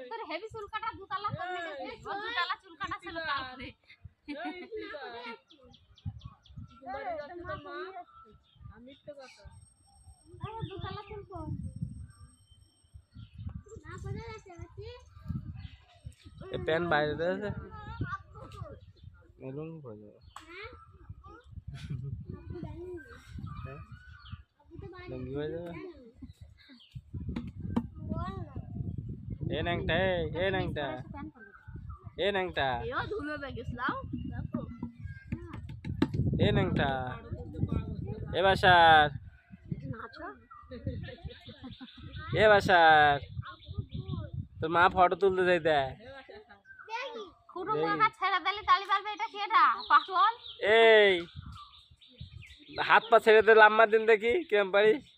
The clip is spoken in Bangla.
তোর হেভি চুল কাটা দুতলা করবে দুতলা চুল কাটা ছিল তারপরে আমি তো কথা আরে দুতলা চুল কর না পড়ে আছে বাচ্চি এ প্যান বাইরে আছে মেলুন পড়ে যাবে হ্যাঁ লঙ্গি হয়ে যাবে এ ন্যাংটা এ ন্যাংটা এও ধুলো বেগেছলাও দেখো এ ন্যাংটা এ বাসার নাচো এ বাসার তোর মা ফটো তুলতে যাইতে খুরু মামা ছেড়ে দিলে তালি পারবে এটা কেডা পাগল এই হাত পা ছেড়ে দে লাম্মা দিন দেখি কেমন পারিস